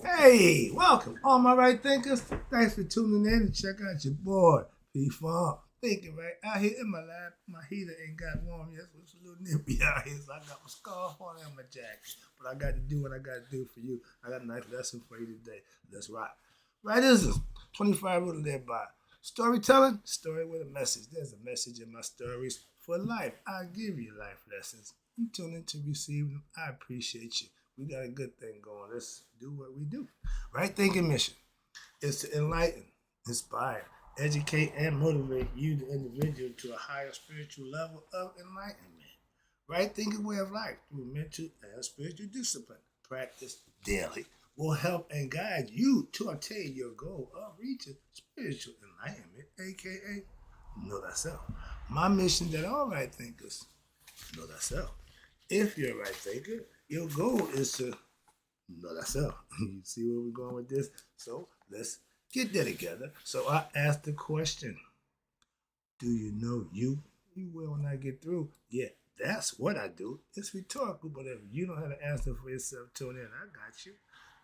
Hey, welcome, all my right thinkers. Thanks for tuning in and check out your boy, P-Funk. Thinking right out here in my lab. My heater ain't got warm yet, so it's a little nippy out here. So I got my scarf on and my jacket. But I got to do what I got to do for you. I got a nice lesson for you today. Let's rock. Right is this 25 rule to live by. Storytelling, story with a message. There's a message in my stories for life. I give you life lessons. You tune in to receive them. I appreciate you. We got a good thing going. Let's do what we do. Right thinking mission is to enlighten, inspire, educate, and motivate you, the individual, to a higher spiritual level of enlightenment. Right thinking way of life through mental and spiritual discipline, practice daily, will help and guide you to attain your goal of reaching spiritual enlightenment, aka know thyself. My mission that all right thinkers know thyself. If you're a right thinker, your goal is to know thyself. You see where we're going with this? So let's get there together. So I asked the question, do you know you? You will when I get through. Yeah, that's what I do. It's rhetorical, but if you don't have an answer for yourself, tune in. I got you.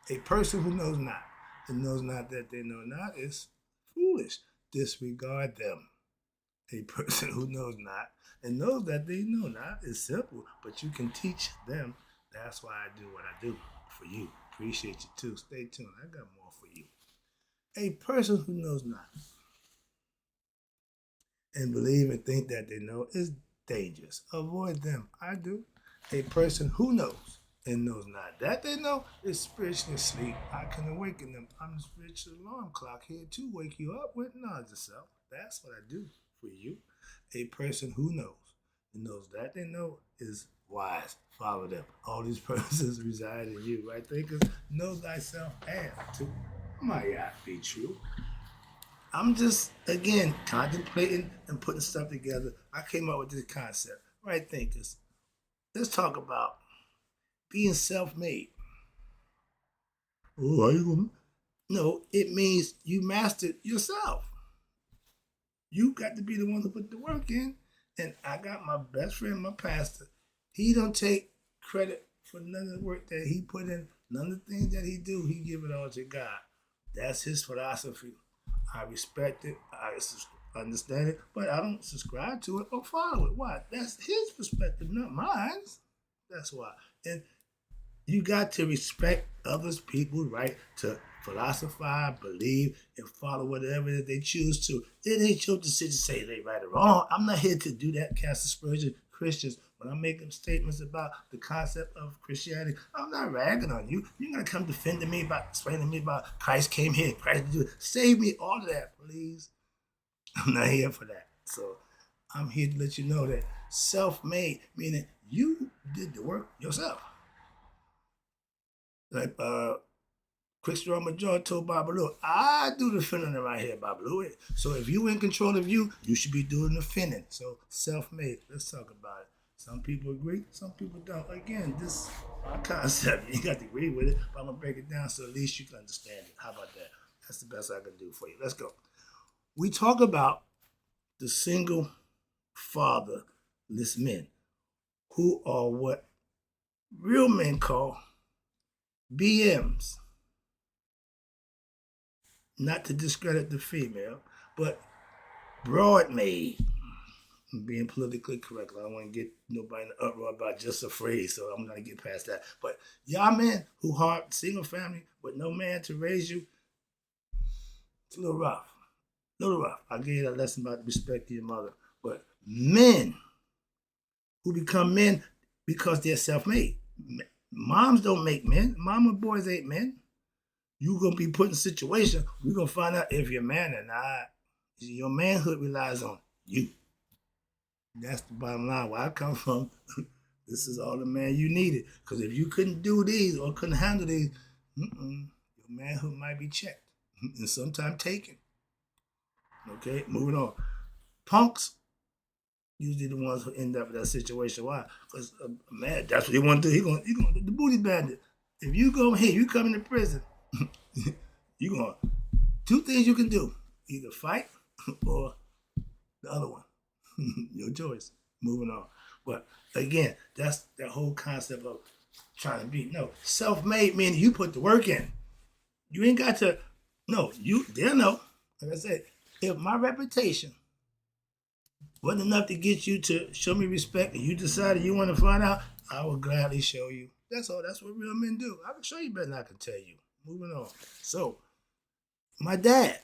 A person who knows not and knows not that they know not is foolish. Disregard them. A person who knows not and knows that they know not is simple, but you can teach them. That's why I do what I do for you. Appreciate you too. Stay tuned. I got more for you. A person who knows not and believe and think that they know is dangerous. Avoid them. I do. A person who knows and knows not that they know is spiritually asleep. I can awaken them. I'm the spiritual alarm clock here to wake you up with knowledge of self. That's what I do for you. A person who knows and knows that they know is wise. Follow them. All these persons reside in you, right? Thinkers, know thyself and to might not be true. I'm just, again, contemplating and putting stuff together. I came up with this concept, right? Thinkers, let's talk about being self made. Oh, are you going to? No, it means you mastered yourself. You got to be the one to put the work in. And I got my best friend, my pastor. He don't take credit for none of the work that he put in, none of the things that he do. He give it all to God. That's his philosophy. I respect it. I understand it, but I don't subscribe to it or follow it. Why? That's his perspective, not mine. That's why. And you got to respect others, people's right to philosophize, believe, and follow whatever they choose to. It ain't your decision to say they right or wrong. I'm not here to do that, cast aspersion. Christians, when I'm making statements about the concept of Christianity, I'm not ragging on you. You're gonna come defending me about explaining to me about Christ came here, Christ did it. Save me all of that, please. I'm not here for that. So I'm here to let you know that self-made, meaning you did the work yourself. Like Quick Straw Major told Babalu, I do the finning right here, Babalu. So if you in control of you, you should be doing the finning. So self-made. Let's talk about it. Some people agree, some people don't. Again, this my concept. You ain't got to agree with it, but I'm gonna break it down so at least you can understand it. How about that? That's the best I can do for you. Let's go. We talk about the single fatherless men who are what real men call BMs. Not to discredit the female, but broad made. I'm being politically correct. I don't want to get nobody in an uproar about just a phrase, so I'm gonna get past that. But y'all men who hard single family with no man to raise you, it's a little rough. A little rough. I gave you a lesson about respect to your mother. But men who become men because they're self-made. Moms don't make men. Mama boys ain't men. You're gonna be put in a situation. We're gonna find out if you're a man or not. Your manhood relies on you. That's the bottom line. Where I come from, this is all the man you needed. Because if you couldn't do these or couldn't handle these, your manhood might be checked and sometimes taken. Okay, moving on. Punks usually the ones who end up in that situation. Why? Because man, that's what he want to do. He gonna the booty bandit. If you go here, you come into prison. You gonna two things you can do: either fight or the other one. Your choice. Moving on. But again, that's the whole concept of trying to be no self-made. Meaning you put the work in. You ain't got to. No, they'll know. Like I said, if my reputation wasn't enough to get you to show me respect, and you decided you want to find out, I will gladly show you. That's all. That's what real men do. I can show you better than I can tell you. Moving on. So, my dad,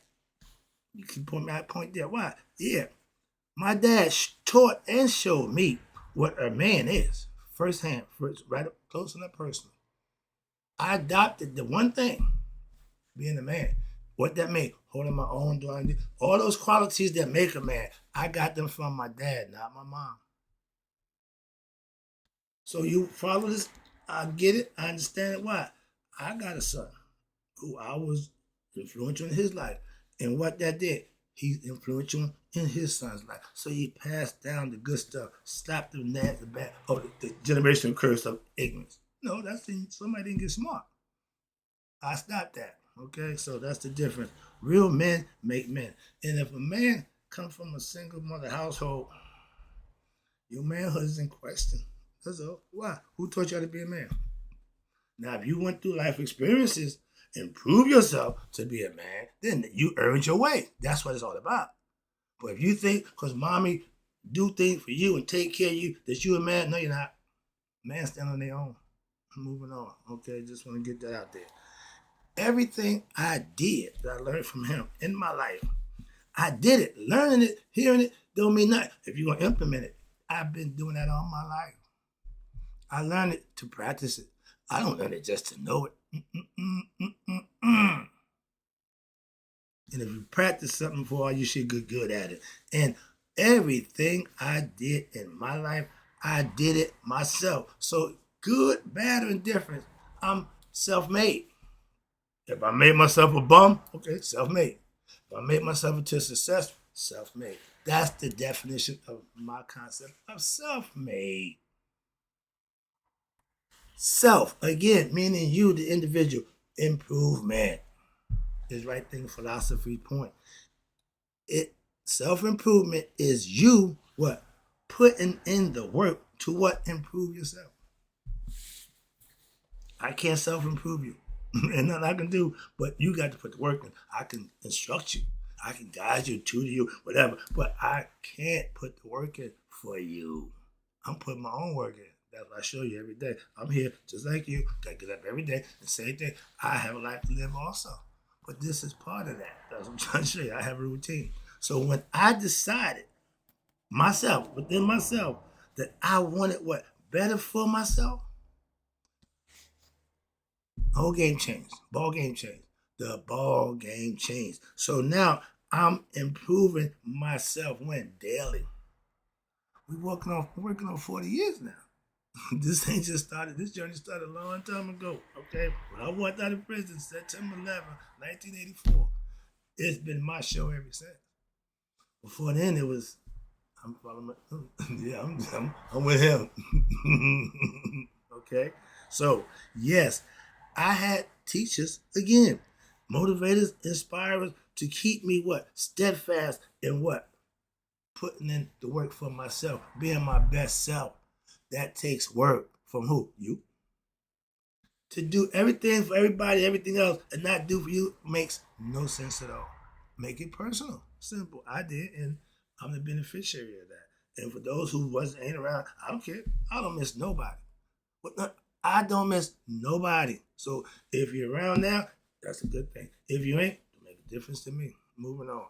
you can point there. Why? Yeah, my dad taught and showed me what a man is firsthand, right up close and up personal. I adopted the one thing, being a man. What that mean? Holding my own, doing all those qualities that make a man. I got them from my dad, not my mom. So you follow this? I get it. I understand it. Why? I got a son who I was influential in his life, and what that did, he's influential in his son's life. So he passed down the good stuff, stopped the bad, the generational curse of ignorance. No, that's somebody didn't get smart. I stopped that. Okay, so that's the difference. Real men make men. And if a man comes from a single mother household, your manhood is in question. That's all. Why? Who taught you how to be a man? Now, if you went through life experiences and prove yourself to be a man, then you earned your way. That's what it's all about. But if you think because mommy do things for you and take care of you that you a man, no, you're not. Man stand on their own. I'm moving on. Okay, just want to get that out there. Everything I did that I learned from him in my life, I did it. Learning it, hearing it, don't mean nothing. If you're going to implement it, I've been doing that all my life. I learned it to practice it. I don't learn it just to know it. And if you practice something for a while, you should get good at it. And everything I did in my life, I did it myself. So good, bad, or indifferent, I'm self-made. If I made myself a bum, okay, self-made. If I made myself into success, self-made. That's the definition of my concept of self-made. Self, again, meaning you, the individual. Improvement is right thing philosophy point. Self-improvement is you what? Putting in the work to what? Improve yourself. I can't self-improve you. And nothing I can do, but you got to put the work in. I can instruct you. I can guide you, tutor you, whatever. But I can't put the work in for you. I'm putting my own work in. That's what I show you every day. I'm here just like you. Got to get up every day and same thing. I have a life to live also. But this is part of that. That's what I'm trying to show you. I have a routine. So when I decided myself, within myself, that I wanted what? Better for myself, whole game changed. Ball game changed. The ball game changed. So now I'm improving myself when daily. We're working on 40 years now. This ain't just started. This journey started a long time ago. Okay, when I walked out of prison, September 11, 1984. It's been my show ever since. Before then, it was I'm following. Yeah, I'm with him. Okay, so yes, I had teachers again, motivators, inspirers to keep me what steadfast in what putting in the work for myself, being my best self. That takes work from who? You. To do everything for everybody, everything else, and not do for you makes no sense at all. Make it personal. Simple. I did, and I'm the beneficiary of that. And for those who ain't around, I don't care. I don't miss nobody. But I don't miss nobody. So if you're around now, that's a good thing. If you ain't, it'll make a difference to me. Moving on.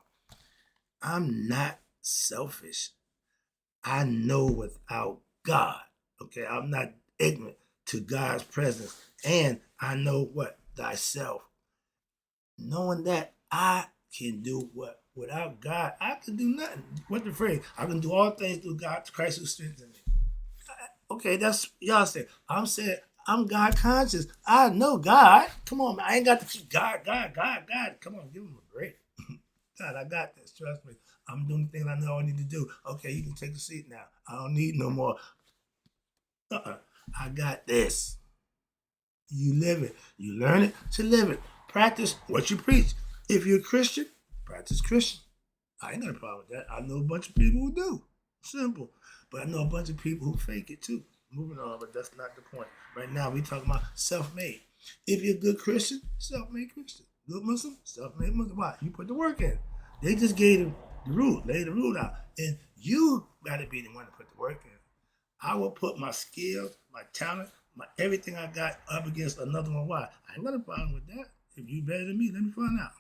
I'm not selfish. I know without God. Okay, I'm not ignorant to God's presence. And I know what? Thyself. Knowing that I can do what? Without God, I can do nothing. What's the phrase? I can do all things through God, Christ who strengthens me. Okay, that's y'all say. I'm saying I'm God conscious. I know God. Come on, man. I ain't got to keep God. Come on, give him a break. God, I got this. Trust me. I'm doing the thing I know I need to do. Okay, you can take a seat now. I don't need no more. I got this. You live it. You learn it to live it. Practice what you preach. If you're a Christian, practice Christian. I ain't got a problem with that. I know a bunch of people who do. Simple. But I know a bunch of people who fake it too. Moving on, but that's not the point. Right now, we talking about self-made. If you're a good Christian, self-made Christian. Good Muslim, self-made Muslim. Why? You put the work in. They just gave the rule, laid the rule out. And you got to be the one to put the work in. I will put my skills, my talent, everything I got up against another one. Why? I ain't got a problem with that. If you better than me, let me find out.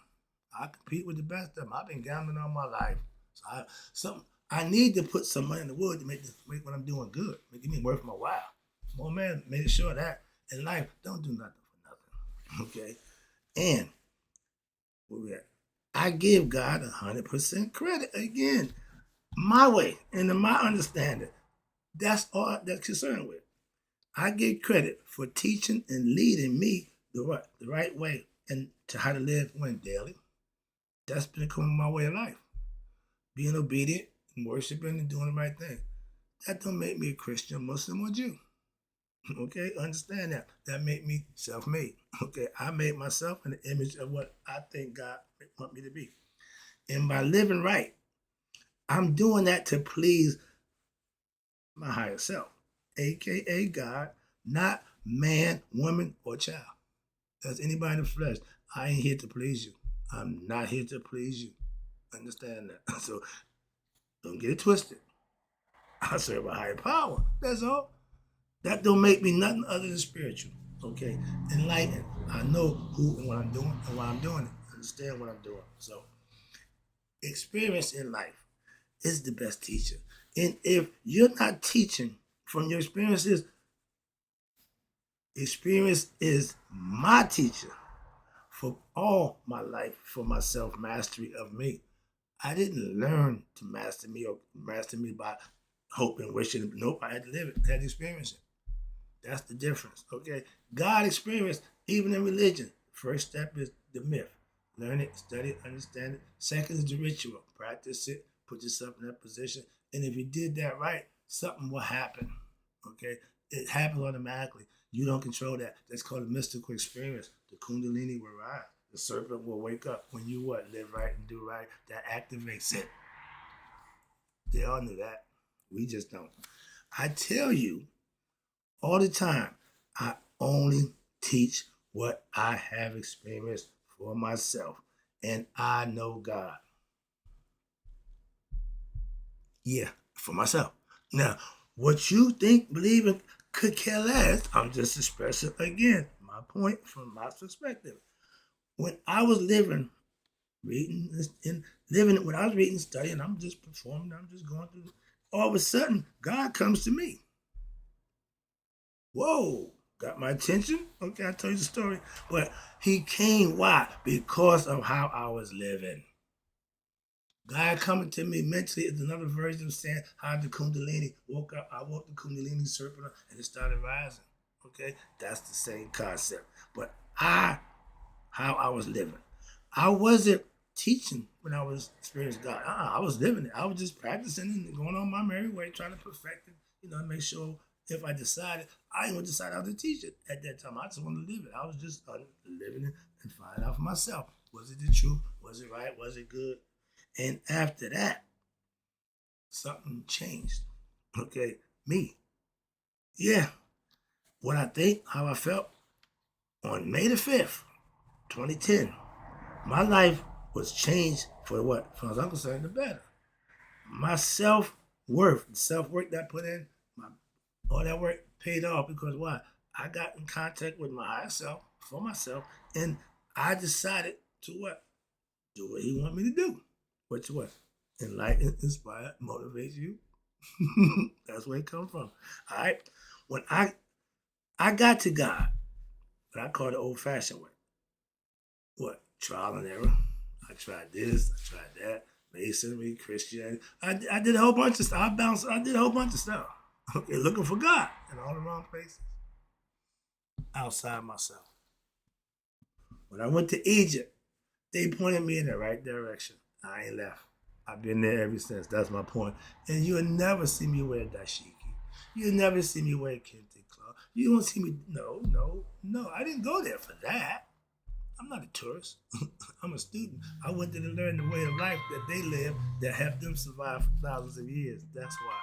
I compete with the best of them. I've been gambling all my life. So I need to put some money in the wood to make what I'm doing good. Make it worth my while. More man, make sure that in life, don't do nothing for nothing. Okay? And where we at? I give God 100% credit. Again, my way and in my understanding. That's all that's concerned with. I give credit for teaching and leading me the right way and to how to live daily. That's been becoming my way of life. Being obedient and worshiping and doing the right thing. That don't make me a Christian, Muslim, or Jew. Okay, understand that. That make me self-made. Okay, I made myself in the image of what I think God want me to be. And by living right, I'm doing that to please my higher self, aka God, not man, woman, or child. That's anybody in the flesh. I ain't here to please you. I'm not here to please you. Understand that. So don't get it twisted. I serve a higher power. That's all. That don't make me nothing other than spiritual. Okay? Enlightened. I know who and what I'm doing and why I'm doing it. Understand what I'm doing. So experience in life is the best teacher. And if you're not teaching from your experiences, experience is my teacher for all my life, for my self-mastery of me. I didn't learn to master me by hoping, wishing. Nope, I had to live it, I had to experience it. That's the difference, okay? God experienced, even in religion. First step is the myth. Learn it, study it, understand it. Second is the ritual. Practice it, put yourself in that position. And if you did that right, something will happen, okay? It happens automatically. You don't control that. That's called a mystical experience. The Kundalini will rise. The serpent will wake up. When you live right and do right, that activates it. They all knew that. We just don't. I tell you all the time, I only teach what I have experienced for myself. And I know God. Yeah, for myself. Now, what you think, believe in, could care less. I'm just expressing again my point from my perspective. When I was living, when I was reading, studying, I'm just performing, I'm just going through. All of a sudden, God comes to me. Whoa, got my attention? Okay, I'll tell you the story. But he came, why? Because of how I was living. God coming to me mentally is another version of saying how the Kundalini woke up. I woke the Kundalini serpent up and it started rising. Okay, that's the same concept. But how I was living. I wasn't teaching when I was experiencing God. I was living it. I was just practicing and going on my merry way, trying to perfect it. Make sure if I decided, I didn't decide how to teach it at that time. I just wanted to live it. I was just living it and finding out for myself. Was it the truth? Was it right? Was it good? And after that, something changed. Okay, me. Yeah, what I think, how I felt on May the 5th, 2010, my life was changed for what? As far as I'm concerned, the better. My self-worth, the self-work that I put in, all that work paid off because why? I got in contact with my higher self for myself, and I decided to what? Do what he want me to do. Which what? Enlighten, inspire, motivate you. That's where it comes from. All right. When I got to God, what I call the old-fashioned way. What? Trial and error. I tried this, I tried that. Masonry, Christianity. I did a whole bunch of stuff. I did a whole bunch of stuff. Okay, looking for God in all the wrong places. Outside myself. When I went to Egypt, they pointed me in the right direction. I ain't left. I've been there ever since. That's my point. And you'll never see me wear dashiki. You'll never see me wear kente cloth. You won't see me. No. I didn't go there for that. I'm not a tourist. I'm a student. I went there to learn the way of life that they live that helped them survive for thousands of years. That's why.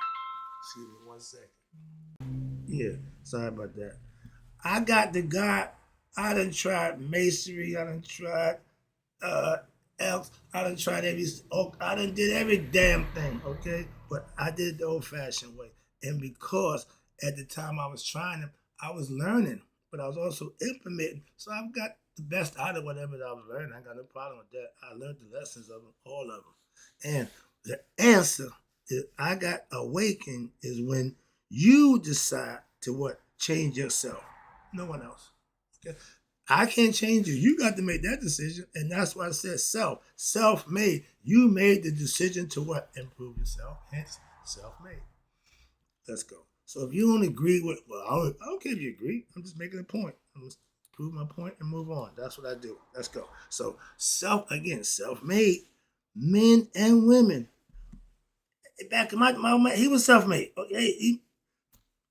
Excuse me 1 second. Yeah, sorry about that. I got to God I done tried masonry. I done tried uh, elks. I done tried every oak. I done did every damn thing, okay? But I did it the old-fashioned way. And because at the time I was trying them, I was learning, but I was also implementing. So I've got the best out of whatever that I was learning. I got no problem with that. I learned the lessons of them, all of them. And the answer is I got awakened is when you decide to what? Change yourself. No one else. Okay? I can't change you. You got to make that decision. And that's why I said self. Self-made. You made the decision to what? Improve yourself. Hence, self-made. Let's go. So if you don't agree with, well, I don't care if you agree. I'm just making a point. I'm just prove my point and move on. That's what I do. Let's go. So self-made, men and women. Back in my he was self-made. Okay,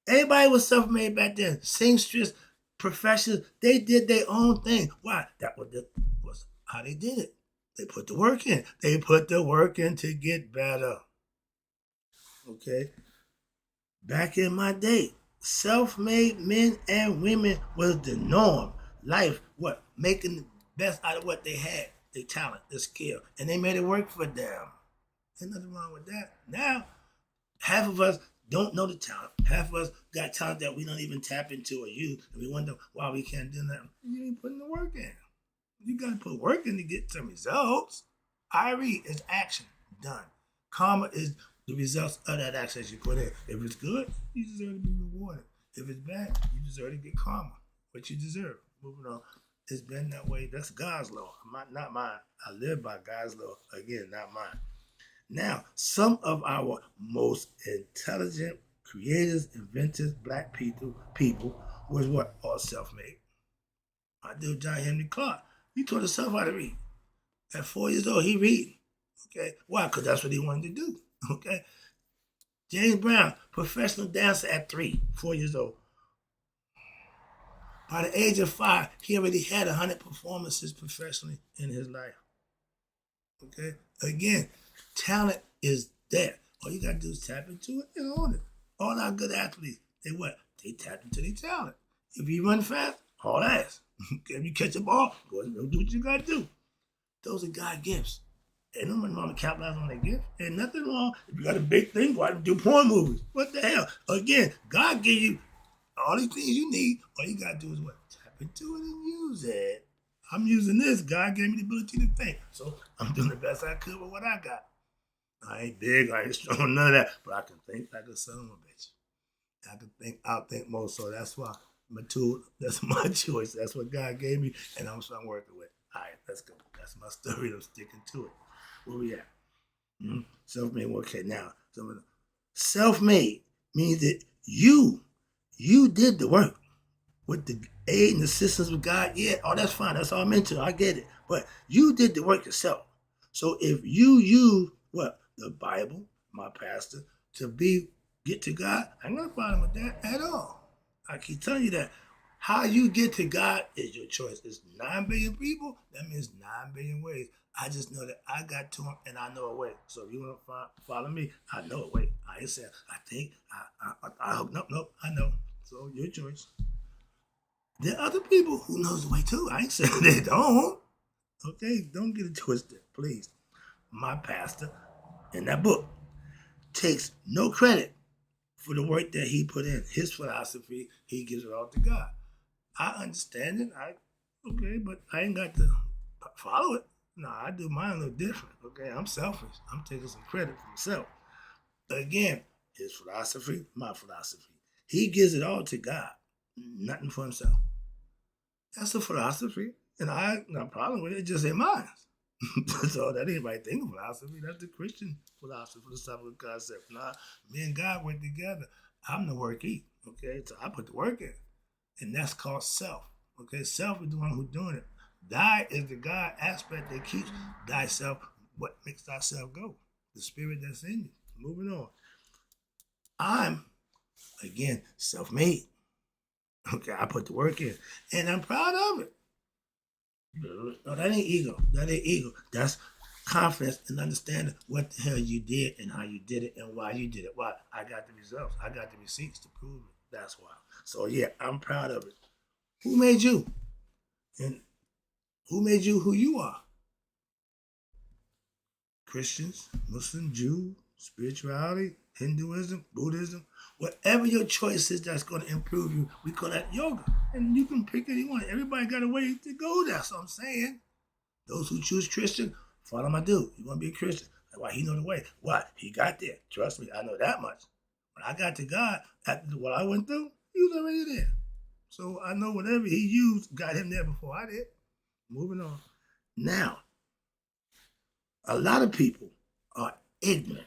everybody was self-made back then. Seamstress, professionals, they did their own thing. Why? That was how they did it. They put the work in. They put the work in to get better. Okay? Back in my day, self-made men and women was the norm. Life, what? Making the best out of what they had, their talent, their skill. And they made it work for them. There's nothing wrong with that. Now, half of us don't know the talent. Half of us got talent that we don't even tap into or use, and we wonder why we can't do that. You ain't putting the work in. You got to put work in to get some results. IRE is action done. Karma is the results of that action that you put in. If it's good, you deserve to be rewarded. If it's bad, you deserve to get karma, what you deserve. Moving on. It's been that way. That's God's law, not mine. I live by God's law. Again, not mine. Now, some of our most intelligent, creators, inventors, black people was what? All self-made. I do John Henry Clark. He taught himself how to read. At 4 years old, he read. Okay, why? Because that's what he wanted to do. Okay, James Brown, professional dancer at 4 years old. By the age of 5, he already had 100 performances professionally in his life. Okay, again, talent is there. All you gotta do is tap into it and own it. All our good athletes, they what? They tap into their talent. If you run fast, haul ass. If you catch a ball, go and do what you gotta do. Those are God gifts. Ain't nothing wrong to capitalize on that gift. Ain't nothing wrong. If you got a big thing, go out and do porn movies. What the hell? Again, God gave you all these things you need. All you gotta do is what? Tap into it and use it. I'm using this. God gave me the ability to think. So I'm doing the best I could with what I got. I ain't big, I ain't strong, none of that. But I can think like a son of a bitch. I can think, I'll think more. So that's why my tool, that's my choice. That's what God gave me, and I'm working with. All right, let's go. That's my story. I'm sticking to it. Where we at? Self-made. Okay, now, self-made means that you did the work with the aid and assistance of God. Yeah, oh, that's fine. That's all I'm into. I get it. But you did the work yourself. So if you use what? The Bible, my pastor, to get to God, I ain't got a problem with that at all. I keep telling you that. How you get to God is your choice. It's 9 billion people. That means 9 billion ways. I just know that I got to him and I know a way. So if you want to follow me, I know a way. I ain't saying, I think, I hope, nope, I know. So your choice. There are other people who knows the way too. I ain't saying they don't. Okay, don't get it twisted, please. My pastor in that book takes no credit for the work that he put in. His philosophy, he gives it all to God. I understand it. Okay, but I ain't got to follow it. No, I do mine a little different. Okay, I'm selfish. I'm taking some credit for myself. Again, his philosophy, my philosophy. He gives it all to God, nothing for himself. That's a philosophy, and I have no problem with it. It just ain't mine. So that ain't right thing of philosophy. That's the Christian philosophical concept. Nah, me and God work together. I'm the workee. Okay, so I put the work in. And that's called self. Okay, self is the one who's doing it. Thy is the God aspect that keeps thyself, what makes thyself go. The spirit that's in you. Moving on. I'm, again, self-made. Okay, I put the work in. And I'm proud of it. No, that ain't ego. That ain't ego. That's confidence and understanding what the hell you did and how you did it and why you did it. Why? I got the results. I got the receipts to prove it. That's why. So yeah, I'm proud of it. Who made you? And who made you who you are? Christians, Muslim, Jew, spirituality, Hinduism, Buddhism, whatever your choice is that's going to improve you, we call that yoga. And you can pick any one. Everybody got a way to go there. So I'm saying, those who choose Christian, follow my dude. You want to be a Christian? Why? He know the way. Why? He got there. Trust me, I know that much. When I got to God, after what I went through, he was already there. So I know whatever he used got him there before I did. Moving on. Now, a lot of people are ignorant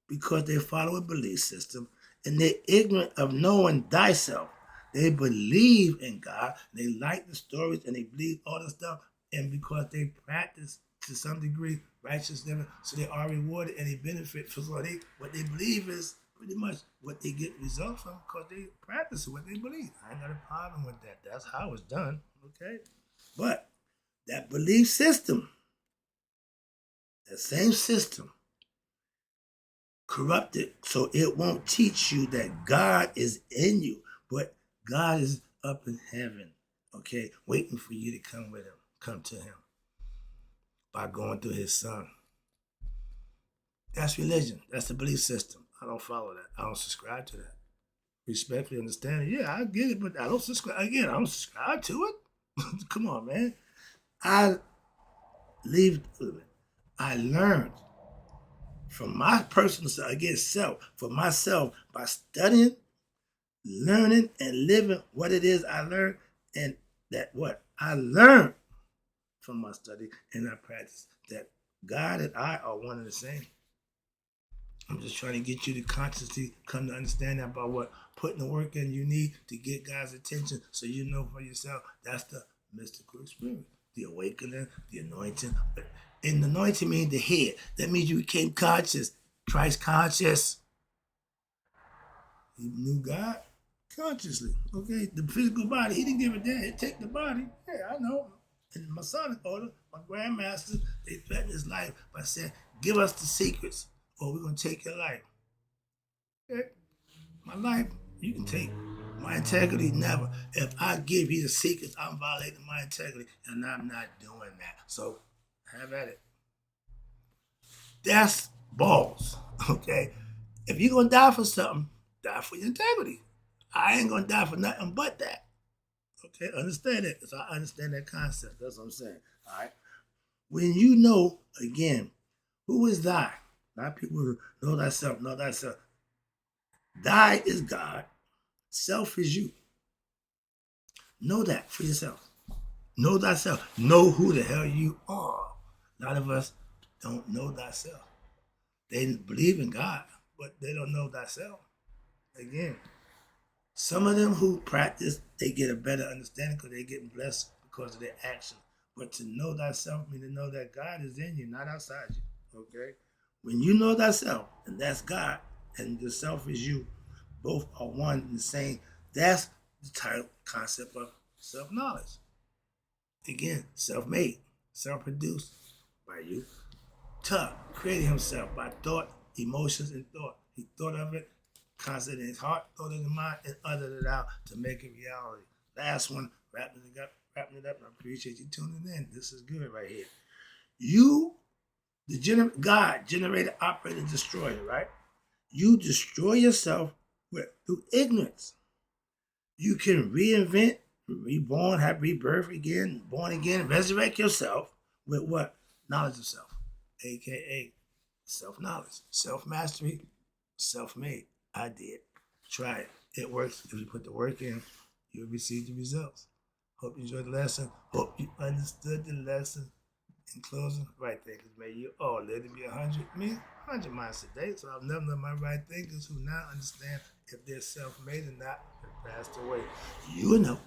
because they follow a belief system and they're ignorant of knowing thyself. They believe in God, they like the stories and they believe all the stuff, and because they practice to some degree righteous living, so they are rewarded and they benefit from what they believe is pretty much what they get results from because they practice what they believe. I ain't got a problem with that. That's how it's done, okay? But that belief system, that same system, corrupted so it won't teach you that God is in you, but God is up in heaven, okay, waiting for you to come with him, come to him by going through his son. That's religion. That's the belief system. I don't follow that. I don't subscribe to that. Respectfully understand it. Yeah, I get it, but I don't subscribe. Again, I don't subscribe to it. Come on, man. I learned from my personal self, against self, for myself, by studying, learning, and living what it is I learned, and that what I learned from my study and I practice, that God and I are one and the same. I'm just trying to get you to consciously come to understand that about what putting the work in you need to get God's attention so you know for yourself. That's the mystical experience, the awakening, the anointing. And the anointing means the head. That means you became conscious, Christ conscious. He knew God consciously. Okay, the physical body, he didn't give it that. He'd take the body. Yeah, I know. In the Masonic order, my grandmasters, they threatened his life by saying, give us the secrets or we're going to take your life. Okay? My life, you can take. My integrity, never. If I give you the secrets, I'm violating my integrity, and I'm not doing that. So, have at it. That's balls, okay? If you're going to die for something, die for your integrity. I ain't going to die for nothing but that. Okay, understand it, because I understand that concept. That's what I'm saying, all right? When you know, again, who is thy? A lot of people know thyself, know thyself. Thy is God. Self is you. Know that for yourself. Know thyself. Know who the hell you are. A lot of us don't know thyself. They believe in God, but they don't know thyself. Again, some of them who practice, they get a better understanding because they get blessed because of their action. But to know thyself means to know that God is in you, not outside you. Okay? When you know thyself, and that's God, and the self is you, both are one and the same. That's the title concept of self-knowledge. Again, self-made, self-produced by you. Tuck created himself by thought, emotions, and thought. He thought of it, concept in his heart, thought in his mind, and uttered it out to make it reality. Last one, wrapping it up. I appreciate you tuning in. This is good right here. You, God, generator, operator, destroyer, right? You destroy yourself through ignorance. You can reinvent, reborn, have rebirth again, born again, resurrect yourself with what? Knowledge of self, aka self-knowledge, self-mastery, self-made. I did. Try it. It works. If you put the work in, you'll receive the results. Hope you enjoyed the lesson. Hope you understood the lesson. In closing, right thinkers, may you all live to be 100 miles a day. So I've never let my right thinkers who now understand if they're self-made or not have passed away. You know.